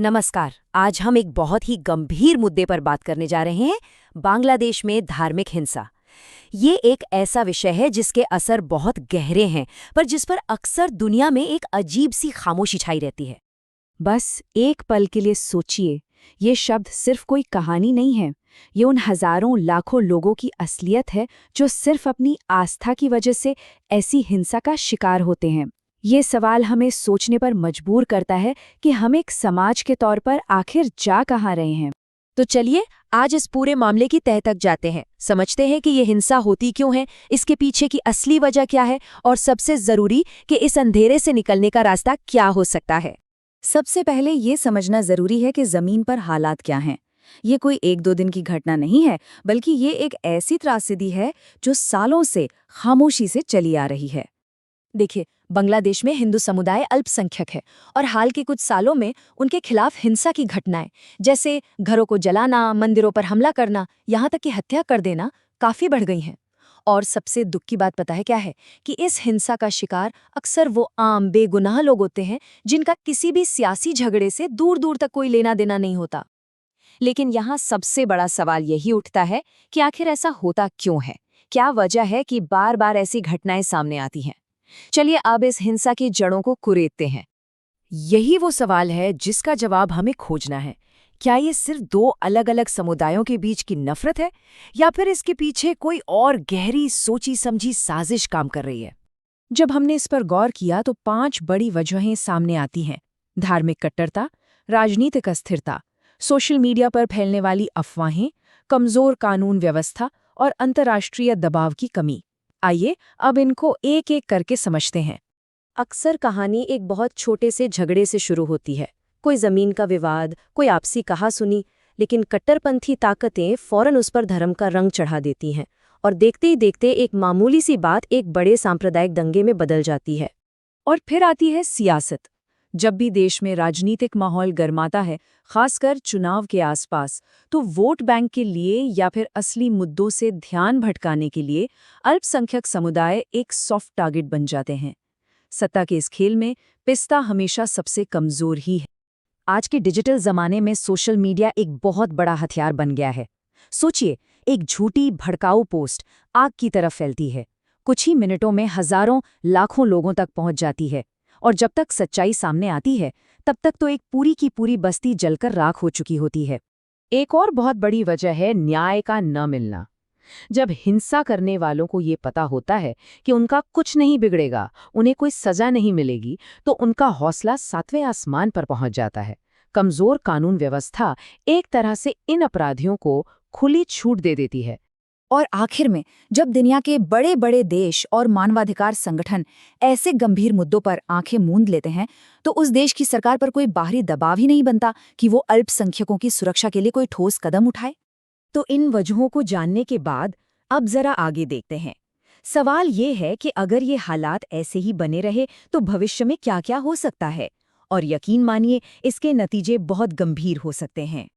नमस्कार। आज हम एक बहुत ही गंभीर मुद्दे पर बात करने जा रहे हैं, बांग्लादेश में धार्मिक हिंसा। ये एक ऐसा विषय है जिसके असर बहुत गहरे हैं, पर जिस पर अक्सर दुनिया में एक अजीब सी खामोशी छाई रहती है। बस एक पल के लिए सोचिए, ये शब्द सिर्फ कोई कहानी नहीं है। ये उन हजारों लाखों लोगों की असलियत है जो सिर्फ अपनी आस्था की वजह से ऐसी हिंसा का शिकार होते हैं। ये सवाल हमें सोचने पर मजबूर करता है कि हम एक समाज के तौर पर आखिर जा कहाँ रहे हैं। तो चलिए आज इस पूरे मामले की तह तक जाते हैं, समझते हैं कि ये हिंसा होती क्यों है, इसके पीछे की असली वजह क्या है, और सबसे जरूरी कि इस अंधेरे से निकलने का रास्ता क्या हो सकता है। सबसे पहले ये समझना जरूरी है कि जमीन पर हालात क्या हैं। ये कोई एक दो दिन की घटना नहीं है, बल्कि ये एक ऐसी त्रासदी है जो सालों से खामोशी से चली आ रही है। देखिए, बांग्लादेश में हिंदू समुदाय अल्पसंख्यक है और हाल के कुछ सालों में उनके खिलाफ हिंसा की घटनाएं, जैसे घरों को जलाना, मंदिरों पर हमला करना, यहाँ तक कि हत्या कर देना, काफी बढ़ गई हैं। और सबसे दुख की बात पता है क्या है कि इस हिंसा का शिकार अक्सर वो आम बेगुनाह लोग होते हैं जिनका किसी भी सियासी झगड़े से दूर दूर तक कोई लेना देना नहीं होता। लेकिन यहाँ सबसे बड़ा सवाल यही उठता है कि आखिर ऐसा होता क्यों है, क्या वजह है कि बार बार ऐसी घटनाएं सामने आती हैं। चलिए अब इस हिंसा की जड़ों को कुरेदते हैं। यही वो सवाल है जिसका जवाब हमें खोजना है। क्या ये सिर्फ दो अलग अलग समुदायों के बीच की नफरत है, या फिर इसके पीछे कोई और गहरी सोची समझी साजिश काम कर रही है? जब हमने इस पर गौर किया तो 5 बड़ी वजहें सामने आती हैं। धार्मिक कट्टरता, राजनीतिक अस्थिरता, सोशल मीडिया पर फैलने वाली अफवाहें, कमजोर कानून व्यवस्था और अंतर्राष्ट्रीय दबाव की कमी। आइए अब इनको एक एक करके समझते हैं। अक्सर कहानी एक बहुत छोटे से झगड़े से शुरू होती है, कोई जमीन का विवाद, कोई आपसी कहासुनी, लेकिन कट्टरपंथी ताकतें फौरन उस पर धर्म का रंग चढ़ा देती हैं और देखते ही देखते एक मामूली सी बात एक बड़े सांप्रदायिक दंगे में बदल जाती है। और फिर आती है सियासत। जब भी देश में राजनीतिक माहौल गर्माता है, खासकर चुनाव के आसपास, तो वोट बैंक के लिए या फिर असली मुद्दों से ध्यान भटकाने के लिए अल्पसंख्यक समुदाय एक सॉफ्ट टारगेट बन जाते हैं। सत्ता के इस खेल में पिस्ता हमेशा सबसे कमजोर ही है। आज के डिजिटल जमाने में सोशल मीडिया एक बहुत बड़ा हथियार बन गया है। सोचिए, एक झूठी भड़काऊ पोस्ट आग की तरह फैलती है, कुछ ही मिनटों में हजारों लाखों लोगों तक पहुंच जाती है, और जब तक सच्चाई सामने आती है तब तक तो एक पूरी की पूरी बस्ती जलकर राख हो चुकी होती है। एक और बहुत बड़ी वजह है न्याय का न मिलना। जब हिंसा करने वालों को ये पता होता है कि उनका कुछ नहीं बिगड़ेगा, उन्हें कोई सजा नहीं मिलेगी, तो उनका हौसला 7वें आसमान पर पहुंच जाता है। कमजोर कानून व्यवस्था एक तरह से इन अपराधियों को खुली छूट दे देती है। और आखिर में जब दुनिया के बड़े बड़े देश और मानवाधिकार संगठन ऐसे गंभीर मुद्दों पर आंखें मूंद लेते हैं, तो उस देश की सरकार पर कोई बाहरी दबाव ही नहीं बनता कि वो अल्पसंख्यकों की सुरक्षा के लिए कोई ठोस कदम उठाए। तो इन वजहों को जानने के बाद अब जरा आगे देखते हैं। सवाल ये है कि अगर ये हालात ऐसे ही बने रहे तो भविष्य में क्या क्या हो सकता है, और यकीन मानिए इसके नतीजे बहुत गंभीर हो सकते हैं।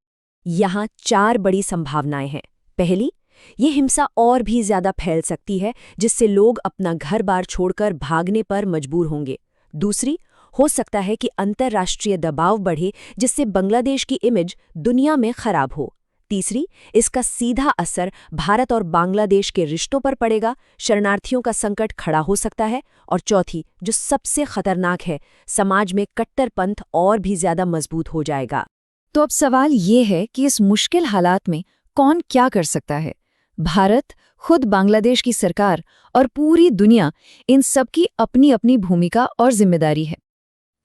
यहाँ 4 बड़ी संभावनाएं हैं। पहली, ये हिंसा और भी ज्यादा फैल सकती है, जिससे लोग अपना घर-बार छोड़कर भागने पर मजबूर होंगे। दूसरी, हो सकता है कि अंतर्राष्ट्रीय दबाव बढ़े, जिससे बांग्लादेश की इमेज दुनिया में खराब हो। तीसरी, इसका सीधा असर भारत और बांग्लादेश के रिश्तों पर पड़ेगा, शरणार्थियों का संकट खड़ा हो सकता है। और चौथी, जो सबसे खतरनाक है, समाज में कट्टरपंथ और भी ज्यादा मजबूत हो जाएगा। तो अब सवाल ये है कि इस मुश्किल हालात में कौन क्या कर सकता है। भारत, खुद बांग्लादेश की सरकार और पूरी दुनिया, इन सब की अपनी अपनी भूमिका और जिम्मेदारी है।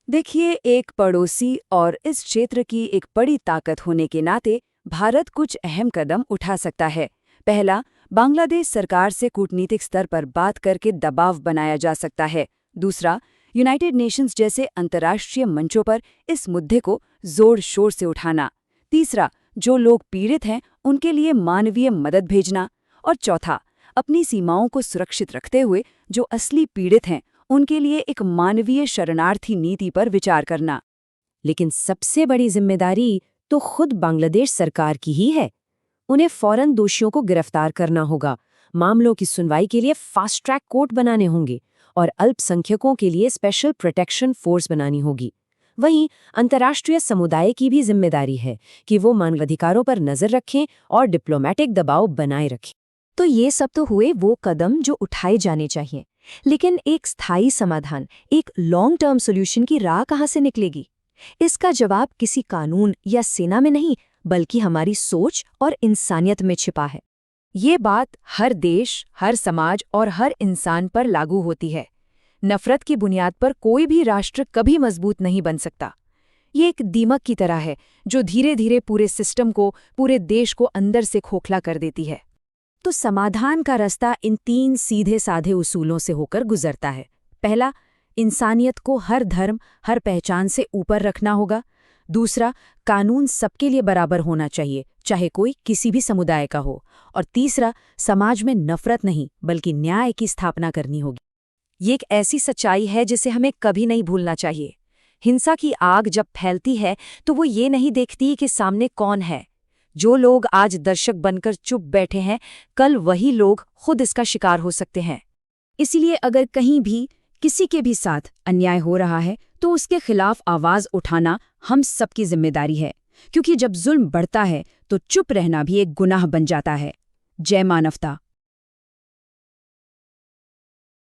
देखिए, एक पड़ोसी और इस क्षेत्र की एक बड़ी ताकत होने के नाते भारत कुछ अहम कदम उठा सकता है। पहला, बांग्लादेश सरकार से कूटनीतिक स्तर पर बात करके दबाव बनाया जा सकता है। दूसरा, यूनाइटेड नेशंस जैसे अंतर्राष्ट्रीय मंचों पर इस मुद्दे को जोर शोर से उठाना। तीसरा, जो लोग पीड़ित हैं उनके लिए मानवीय मदद भेजना। और चौथा, अपनी सीमाओं को सुरक्षित रखते हुए जो असली पीड़ित हैं उनके लिए एक मानवीय शरणार्थी नीति पर विचार करना। लेकिन सबसे बड़ी जिम्मेदारी तो खुद बांग्लादेश सरकार की ही है। उन्हें फौरन दोषियों को गिरफ्तार करना होगा, मामलों की सुनवाई के लिए फास्ट ट्रैक कोर्ट बनाने होंगे और अल्पसंख्यकों के लिए स्पेशल प्रोटेक्शन फोर्स बनानी होगी। वहीं अंतर्राष्ट्रीय समुदाय की भी जिम्मेदारी है कि वो मानवाधिकारों पर नजर रखें और डिप्लोमेटिक दबाव बनाए रखें। तो ये सब तो हुए वो कदम जो उठाए जाने चाहिए, लेकिन एक स्थायी समाधान, एक लॉन्ग टर्म सॉल्यूशन की राह कहाँ से निकलेगी? इसका जवाब किसी कानून या सेना में नहीं, बल्कि हमारी सोच और इंसानियत में छिपा है। ये बात हर देश, हर समाज और हर इंसान पर लागू होती है। नफरत की बुनियाद पर कोई भी राष्ट्र कभी मजबूत नहीं बन सकता। ये एक दीमक की तरह है जो धीरे धीरे पूरे सिस्टम को, पूरे देश को अंदर से खोखला कर देती है। तो समाधान का रास्ता इन 3 सीधे साधे उसूलों से होकर गुजरता है। पहला, इंसानियत को हर धर्म, हर पहचान से ऊपर रखना होगा। दूसरा, कानून सबके लिए बराबर होना चाहिए, चाहे कोई किसी भी समुदाय का हो। और तीसरा, समाज में नफरत नहीं बल्कि न्याय की स्थापना करनी होगी। ये एक ऐसी सच्चाई है जिसे हमें कभी नहीं भूलना चाहिए। हिंसा की आग जब फैलती है तो वो ये नहीं देखती कि सामने कौन है। जो लोग आज दर्शक बनकर चुप बैठे हैं, कल वही लोग खुद इसका शिकार हो सकते हैं। इसीलिए अगर कहीं भी किसी के भी साथ अन्याय हो रहा है तो उसके खिलाफ आवाज उठाना हम सबकी जिम्मेदारी है, क्योंकि जब जुल्म बढ़ता है तो चुप रहना भी एक गुनाह बन जाता है। जय मानवता।